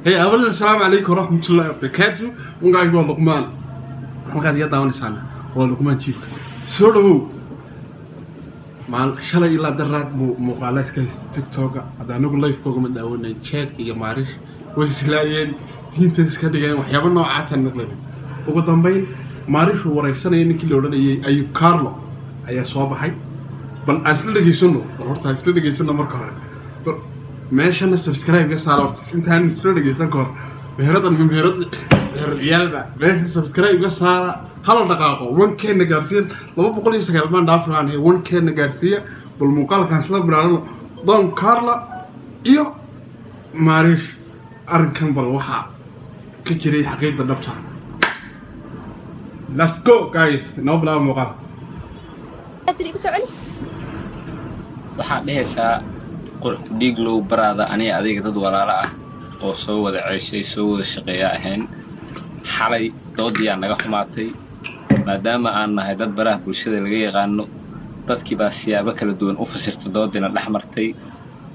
هي أولا السلام عليكم ورحمة الله وبركاته. ونقعد يقول لقمان وقاعد يدعون سنة ولقمان جيب سرو مع شلي إلا درات مقالات كالتيك توك هذا نقول لايف كوكو من داون تشيك يا مارش ويسلاين تين تسكت يعني وحياة نوعات النقلة وقدام بين مارش ورئيسنا يعني كل يوم أيوب كارلو أي صواب بل أصل جيسونه رحت أصل جيسونه مركها meeshana subscribe ga saar horta intaan isla dhageysan kor meherada yalba meesha subscribe ga saara hal dhaqaaqo 1k na gaarsiin 209 baan dhaafnaan 1k na gaarsiya bal muuqaalkan isla bilaano Don Carla iyo Marish arkan bal waxa ka jiray xaqiiqda dhabta. Let's go guys no bilaabo muuqaal waxaan dhehaysaa dhiig low baraada aniga adiga dad walaalo ah oo soo wada ceeshay soo wada shaqeeya ahayn xalay doodii naga xumaatay maadaama aan nahay dad baraha bulshada laga yaqaano dadkii baa siyaabo kala duwan u fasirtay doodina dhaxmartay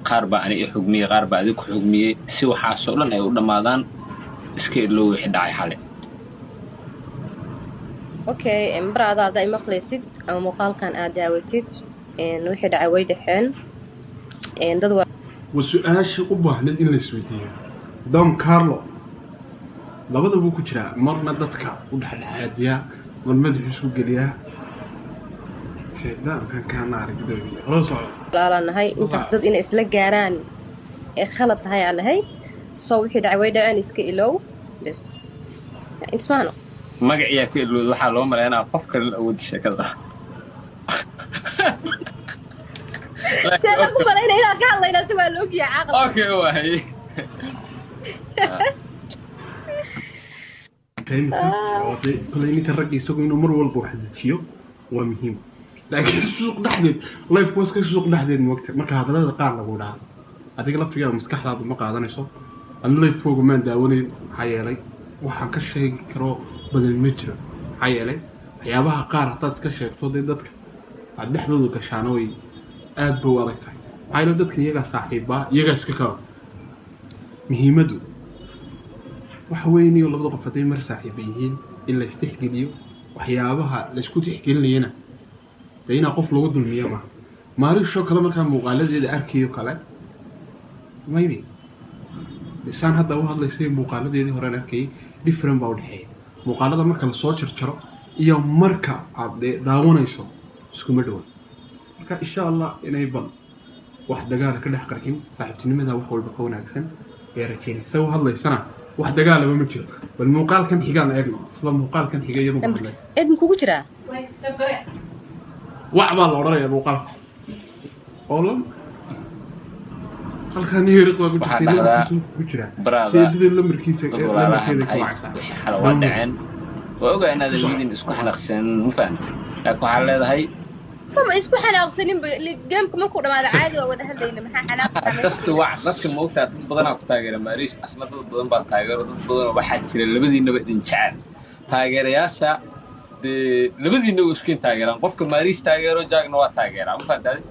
qaar baa aniga xugmiyay qaar baa adiga xugmiyay si waxa soo dhan ay u dhamaadaan iska iloow wixii dhacay xalay okay baraada aad maqlaysid ama muuqaalkan aad daawatid wixii dhacay way dhaxeen dad وسؤال وباهنid in la isweydiiyo Don Carlo labada buu ku jiraa marna dadka u dhaxdhaxaadiya mar madaxiisu galiya sheedaanka kana aragtay roso laalanahay intaas dad in isla gaaraan ee khalad tahay aanahay soo wixii dhacay way dhaceen iska iloow bas ismaano magaciya ka iloow waxa loo maleynaa qof kale awood sheekada سأنا كمان هنا قال الله ينسوا لوك يا عقل. أوكي وهاي. كليني كرجي سوق إنه مر والبوحد شيء ومهم. لكن السوق نحدد الله يفوز كل سوق نحدد وقت ما كان هذا قارن أقول هذا. هذيك لفت جاء مسكح هذا المقعد أنا صو. الله يفوق من داوني حيالي وحكى شيء كرو بدل المتر حيالي. حيابها قار حطت كشيء صدق دتك. عد حدود كشانوي. aad buu adag tahay ayna dadka iyaga saaxiiba iyaga iska ka muhiimadu waxa weyn iyo labada qof haday mar saaxiib yihiin in la istixgeliyo waxyaabaha la isku tixgelinayna deena qof lagu dulmiyo ma maarisho kale marka muuqaaladeeda arkiyo kale maybe isaan hadda u hadlaysay muuqaaladeedii hore arkay different baa u dhaxay muuqaalada marka la soo jarjaro iyo marka aad daawanayso isku mid ah إن شاء الله إنيبل واحد دجال كده حقرين فاعتني ماذا وحول بكون أحسن يا رجال سووا هذا سنة واحد دجال بمشي والمقال كان حجانا أجمع أصلا المقال كان حجانا يوم إدم كوجرا وعبال وراي المقال أولا قال كان يرق وبتشيله سيد المركز حلوان دعين وأوجا أنا ذا المدين اسمه حنقسن مفانت لكن على هاي هم اسمه حناقصين جيمكم ما كنا ماذا عادي وده هالدين ما حناقص بس واحد بس كم وقت بدنا كتاجر ما ريش أصلا بدنا بعد تاجر بدنا بحاجة لبدي نبدي نشعر تاجر يا شا لبدي نوسكين تاجر قف كم ريش تاجر وجاك نوع تاجر عم فهمت هذي؟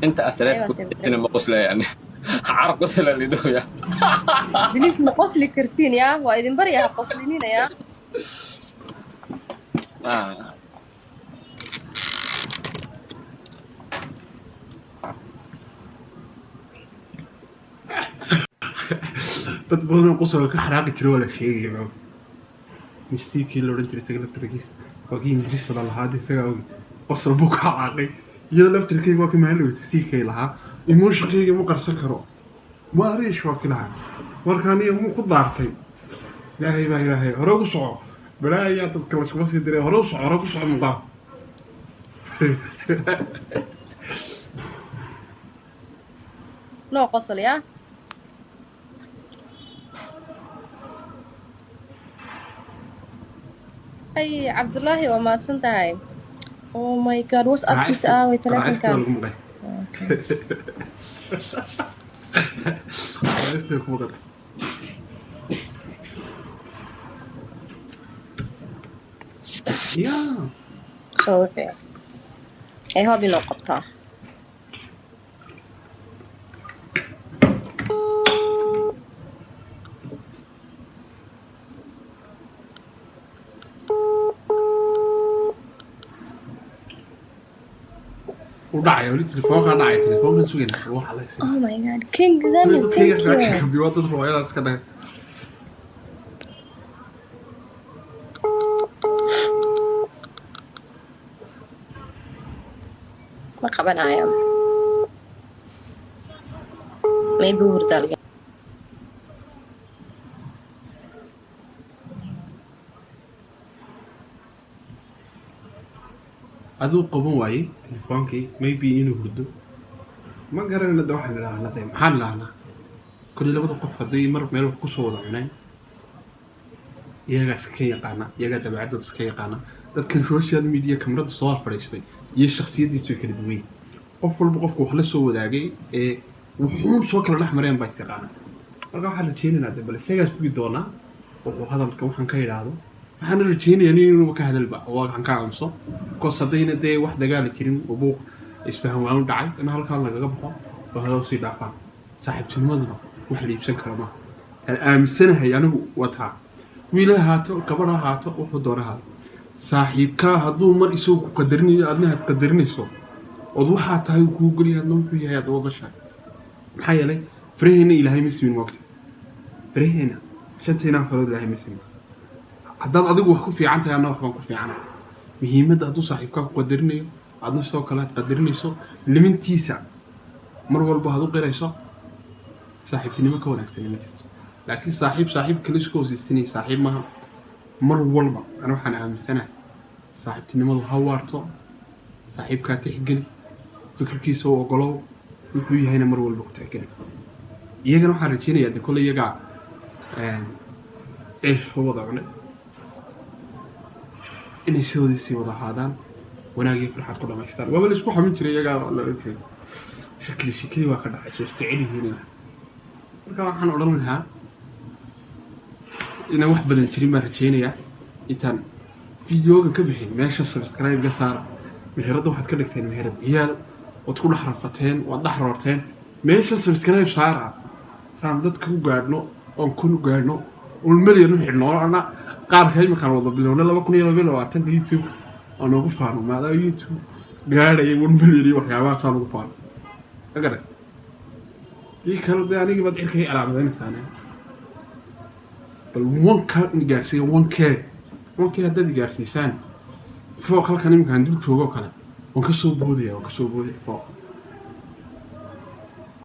أنت أثرت كنت مقصلة يعني عارف قصلة اللي دويا بليش مقصلي كرتين يا وايدين بريا قصلينين يا تطبقون قصة كحراق كيلو ولا شيء يا معود نستي كيلو رنجر تقلب تركيز وكي مجلس على هذا سوى قصة بوك عاقي يلا لفت الكيك وكي معلو نستي كيلها إيموش كيك مو قرص كرو ما أريش وكلها وركانية مو قدرتي لا هي هروسع بلا يا تذكر شو بس يدري هروسع مقام نو قصل يا أي عبد الله وما تسنتهاي Oh my God what's up this hour تلفون كان Yeah. So okay. ee hoob inoo qabtaa وداعي ولي تليفونك داعي تليفونك سوين روح على شيء oh my god king Zamir thank you بيوضح روايات كده ma qabanayo maybe hurdal aduu qaban waayey teleefoonkii maybe inuu hurdo ma garanayna de waxaan idhahnaa de maxaan idhahnaa koley labada qof hadday mar meel wax kusoo wada cuneen iyagaa iska yaqaana iyagaa dabeecadooda iska yaqaana dadkan social media kamarada soo hor fadhiistay iyo shaksiyadiisu way kala duwan qof walba qofku wax la soo wadaagay ee wuxuun soo kala dhex mareen baa is yaqaana marka waxaan rajeynaynaa de bal isagaas bugi doonaa wuxuu hadalka waxaan ka idhaahdo waxaana rajeynayaa nin inuuba ka hadalba oo waxaan ka aamuso bikoos haddayna dee wax dagaali jirin oo buuq isfahan waanu dhacay in halkaan lagaga baxo oo hadal sii dhaafaan saaxiibtinimaduna wax la iibsan kara maaha aan aaminsanahay anigu wataa wiil ha ahaato gabadh ha ahaato wuxuu doona ha saaxiibkaa hadduu mar isagu ku qadarinayo aadna had qadarinayso ood waxaa tahay uu kuu geliya adna wuxuu yahay aad wadashahay maxaa yeelay faraheenna ilaahay ma simin waqti faraheenna shantaynaa farood ilaahay ma simin haddaad adigu wax ku fiican tahay anna wax baan ku fiicanahay muhiimadda hadduu saaxiibkaa ku qadarinayo aadna sidoo kale aad qadarinayso limintiisa mar walba had u qirayso saaxiibtinimo ka wanaagsan ma jirto laakiin saaxiib kale isku hoosaysanaya saaxiib maaha mar walba ana waxaan aaminsanahay saaxiibtinimadu ha waarto saaxiibkaa tixgeli fikirkiisa u ogolow wuxuu yahayna mar walba ku tixgeli iyagana waxaan rajeynayaa de kole iyagaa ceesh ka wada cunay inay sidoodii sii wada ahaadaan wanaagii farxad ku dhamaystaan waaba la isku xamin jiray iyagaa la ogeey shakli waa ka dhacayso isjecel yihiin marka waxaan odhan lahaa inaan wax badan jirin baan rajeynayaa intaan videogan ka bixin meesha subscribe ga saara meheradda waxaad ka dhigteen meherad ciyaal waad ku dhex rafateen waad dhex roorteen meesha subscribe saara saan dadka u gaadhno oon kun u gaadhno un milyan u xidhno ana qaarka iminkaan wada bilowna 2022 youtube oo noogu faano maadaa youtube gaadhaya 1 milyan iyo waxyaabaha saan ugu faano agara ii kale dee anigii baad cirkay calaamadaynaysaane bal 1k in gaarsiiya 1k haddaad gaarsiisaan fooq halkan iminkaan dul joogoo kale waan ka soo boodaya fooq